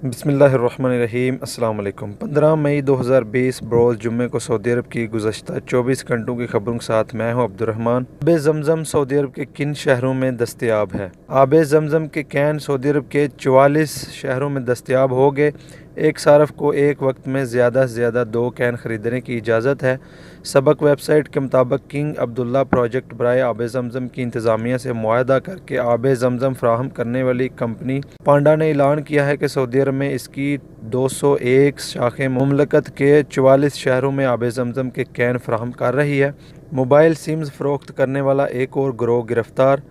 बिस्मिल्लाहिर्रहमानिर्रहीम। अस्सलाम वालेकुम। 15 मई 2020 बरोज़ जुम्मे को सऊदी अरब की गुज़श्ता 24 घंटों की खबरों के साथ मैं हूं अब्दुर्रहमान। आब ज़मज़म सऊदी अरब के किन शहरों में दस्तयाब है? आब ज़मज़म के कैन सऊदी अरब के 44 शहरों में दस्तयाब हो गए। एक सारफ को एक वक्त में ज़्यादा से ज़्यादा 2 कैन ख़रीदने की इजाज़त है। सबक वेबसाइट के मुताबिक किंग अब्दुल्ला प्रोजेक्ट बराए आब ज़मज़म की इंतज़ामिया से मुआहदा करके आब ज़मज़म फ़राहम करने वाली कंपनी पांडा ने ऐलान किया है कि सऊदी अरब में इसकी 201 शाखें मुमलकत के 44 शहरों में आब ज़मज़म के कैन फ़राहम कर रही है। मोबाइल सिम्स फ़रोख्त करने वाला एक और गिरोह गिरफ्तार।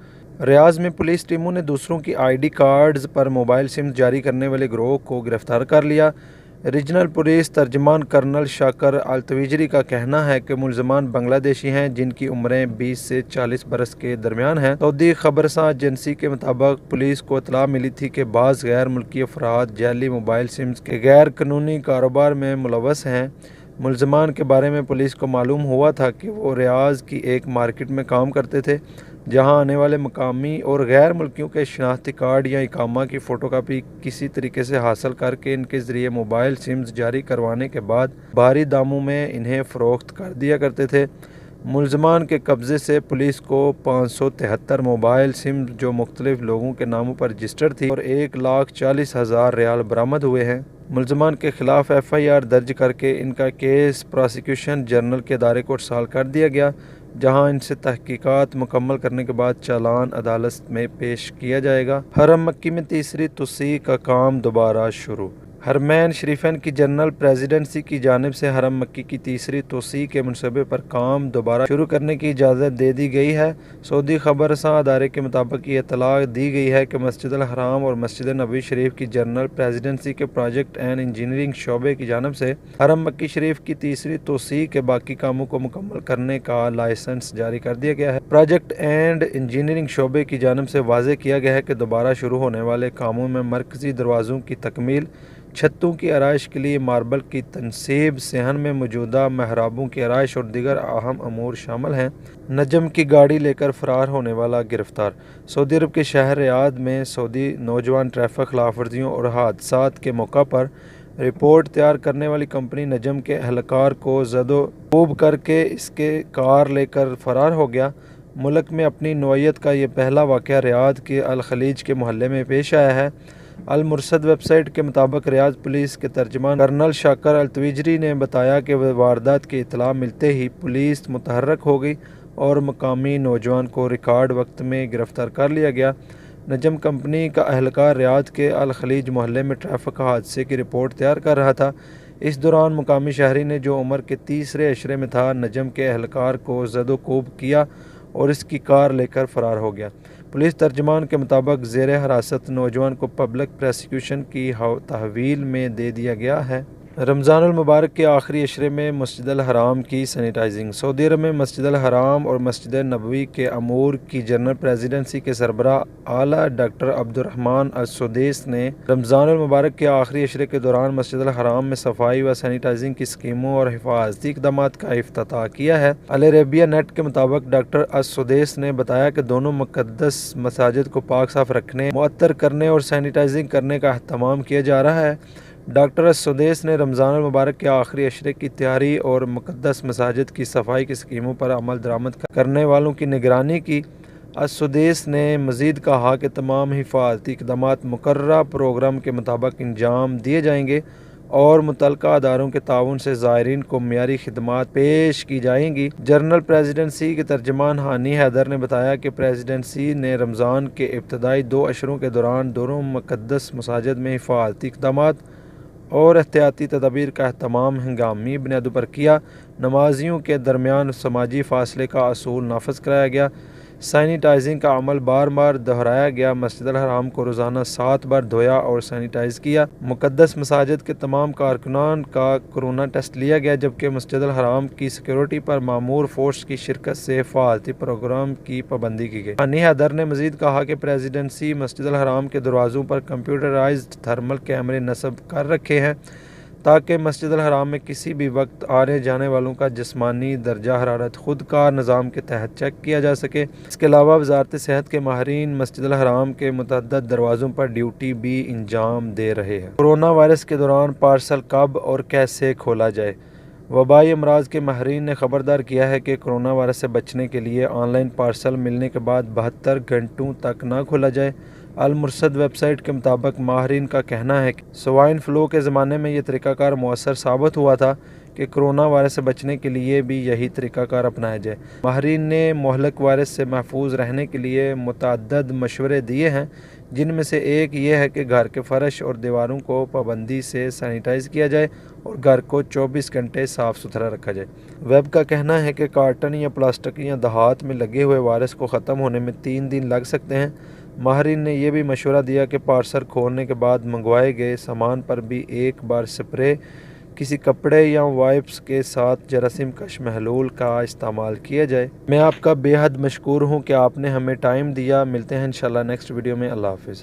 रियाज में पुलिस टीमों ने दूसरों की ID कार्ड्स पर मोबाइल सिम्स जारी करने वाले गिरोह को गिरफ्तार कर लिया। रीजनल पुलिस तर्जमान कर्नल शाकर अल-तवीजरी का कहना है कि मुलजमान बांग्लादेशी हैं जिनकी उम्रें 20 से 40 बरस के दरमियान हैं। सऊदी खबरसां एजेंसी के मुताबिक पुलिस को इत्तला मिली थी कि बाज़ गैर मुल्की अफराद जैली मोबाइल सिम्स के गैर कानूनी कारोबार में मुलव्वस हैं। मुलजमान के बारे में पुलिस को मालूम हुआ था कि वो रियाज की एक मार्केट में काम करते थे जहां आने वाले मकामी और गैर मुल्कियों के शनाख्ती कार्ड या इकामा की फ़ोटोकॉपी किसी तरीके से हासिल करके इनके ज़रिए मोबाइल सिम्स जारी करवाने के बाद भारी दामों में इन्हें फ़रोख्त कर दिया करते थे। मुलजमान के कब्ज़े से पुलिस को 573 मोबाइल सिम जो मुख्तलिफ लोगों के नामों पर रजिस्टर्ड थी और 1,40,000 रियाल बरामद हुए हैं। मुलजमान के खिलाफ FIR दर्ज करके इनका केस प्रोसिक्यूशन जनरल के अदारे को इरसाल कर दिया गया, जहां इनसे तहकीकात मुकम्मल करने के बाद चालान अदालत में पेश किया जाएगा। हरम मक्की में तीसरी तोसी का काम दोबारा शुरू। हरमैन शरीफैन की जनरल प्रेसिडेंसी की जानिब से हरम मक्की की तीसरी तोसी के मनसूबे पर काम दोबारा शुरू करने की इजाज़त दे दी गई है। सऊदी खबरसां अदारे के मुताबिक ये इत्तला दी गई है कि मस्जिद अल हराम और मस्जिद नबवी शरीफ की जनरल प्रेसिडेंसी के प्रोजेक्ट एंड इंजीनियरिंग शोबे की जानिब से हरम मक्की शरीफ की तीसरी तोसी के बाकी कामों को मुकम्मल करने का लाइसेंस जारी कर दिया गया है। प्रोजेक्ट एंड इंजीनियरिंग शोबे की जानिब से वाज़ेह किया गया है कि दोबारा शुरू होने वाले कामों में मरकज़ी दरवाज़ों की तकमील, छतों की आराइश के लिए मार्बल की तनसीब, सहन में मौजूदा महराबों की आराइश और दीगर अहम अमूर शामिल हैं। नजम की गाड़ी लेकर फ़रार होने वाला गिरफ्तार। सऊदी अरब के शहर रियाद में सऊदी नौजवान ट्रैफिक खिलाफ वर्जियों और हादसात के मौका पर रिपोर्ट तैयार करने वाली कंपनी नजम के एहलकार को ज़दो-कोब करके इसके कार लेकर फ़रार हो गया। मुल्क में अपनी नौइयत का ये पहला वाक़या रियाद के अल खलीज के मोहल्ले में पेश आया है। अल मुरसद वेबसाइट के मुताबिक रियाद पुलिस के तर्जमान कर्नल शाकर अल-तवीजरी ने बताया कि वारदात की इत्तला मिलते ही पुलिस मुतहर्रक हो गई और मकामी नौजवान को रिकॉर्ड वक्त में गिरफ्तार कर लिया गया। नजम कंपनी का एहलकार रियाद के अल खलीज मोहल्ले में ट्रैफिक हादसे की रिपोर्ट तैयार कर रहा था। इस दौरान मुकामी शहरी ने जो उम्र के तीसरे अशरे में था नजम के एहलकार को ज़दो-कोब किया और इसकी कार लेकर फ़रार हो गया। पुलिस तर्जमान के मुताबिक ज़ेर हिरासत नौजवान को पब्लिक प्रोसिक्यूशन की तहवील में दे दिया गया है। रमज़ानुल मुबारक के आखिरी अशरे में मस्जिद अल हराम की सैनिटाइजिंग। सऊदी अरब में मस्जिद अल हराम और मस्जिद नबवी के अमूर की जनरल प्रेसिडेंसी के सरबराह आला डॉक्टर अब्दुर्रहमान अल सुदैस ने रमज़ानुल मुबारक के आखिरी अशरे के दौरान मस्जिद अल हराम में सफाई व सैनिटाइजिंग की स्कीमों और हिफाजती इक़दामात का इफ्तिताह किया है। अल अरेबिया नेट के मुताबिक डॉक्टर अल सुदैस ने बताया कि दोनों मुक़द्दस मसाजिद को पाक साफ रखने, मुअत्तर करने और सैनिटाइजिंग करने का अहतमाम किया जा रहा है। डॉक्टर सुदैस ने रमज़ान मुबारक के आखिरी अशरे की तैयारी और मुक़द्दस मसाजिद की सफाई की स्कीमों पर अमल दरामद करने वालों की निगरानी की। सुदैस ने मज़ीद कहा कि तमाम हिफाजती इक़दामात मुकर्ररा प्रोग्राम के मुताबिक अंजाम दिए जाएंगे और मुतल्लिका अदारों के ताउन से ज़ायरीन को मियारी खिदमात पेश की जाएंगी। जनरल प्रेसिडेंसी के तर्जमान हानी हैदर ने बताया कि प्रेसिडेंसी ने रमज़ान के इब्तदाई 2 अशरों के दौरान दोनों मुक़द्दस मसाजिद में हिफाजती इक़दामात और एहतियाती तदाबीर का अहतमाम हंगामी बुनियादों पर किया। नमाजियों के दरमियान समाजी फासले का असूल नाफज कराया गया। सैनिटाइजिंग का अमल बार बार दोहराया गया। मस्जिद अल हराम को रोज़ाना 7 बार धोया और सैनिटाइज़ किया। मुक़द्दस मसाजिद के तमाम कारकुनान का कोरोना टेस्ट लिया गया, जबकि मस्जिद अल हराम की सिक्योरिटी पर मामूर फोर्स की शिरकत से हिफाजती प्रोग्राम की पाबंदी की गई। हानी हैदर ने मज़ीद कहा कि प्रेसिडेंसी मस्जिद अल हराम के दरवाज़ों पर कंप्यूटराइज्ड थर्मल कैमरे नस्ब कर रखे हैं ताकि मस्जिद अल हराम में किसी भी वक्त आने जाने वालों का जिस्मानी दर्जा हरारत खुद कार निज़ाम के तहत चेक किया जा सके। इसके अलावा वजारत सेहत के माहरीन मस्जिद अल हराम के मुतअद्दिद दरवाज़ों पर ड्यूटी भी इंजाम दे रहे हैं। कोरोना वायरस के दौरान पार्सल कब और कैसे खोला जाए। वबाई अमराज के माहरीन ने ख़बरदार किया है कि कोरोना वायरस से बचने के लिए ऑनलाइन पार्सल मिलने के बाद 72 घंटों तक ना खोला जाए। अल मुरसद वेबसाइट के मुताबिक माहरीन का कहना है कि स्वाइन फ्लू के ज़माने में यह तरीक़ाकार मौसर साबित हुआ था कि कोरोना वायरस से बचने के लिए भी यही तरीक़ाकार अपनाया जाए। माहरीन ने मोहलक वायरस से महफूज रहने के लिए मुतअद्दिद मशवरे दिए हैं, जिनमें से एक ये है कि घर के फ़र्श और दीवारों को पाबंदी से सैनिटाइज़ किया जाए और घर को 24 घंटे साफ़ सुथरा रखा जाए। वेब का कहना है कि कार्टन या प्लास्टिक या दहात में लगे हुए वायरस को ख़त्म होने में 3 दिन लग सकते हैं। माहरीन ने यह भी मशवरा दिया कि पार्सल खोलने के बाद मंगवाए गए सामान पर भी एक बार स्प्रे, किसी कपड़े या वाइप्स के साथ जरासीम कश महलूल का इस्तेमाल किया जाए। मैं आपका बेहद मशकूर हूँ कि आपने हमें टाइम दिया। मिलते हैं इंशाल्लाह नेक्स्ट वीडियो में। अल्लाह हाफ़िज़।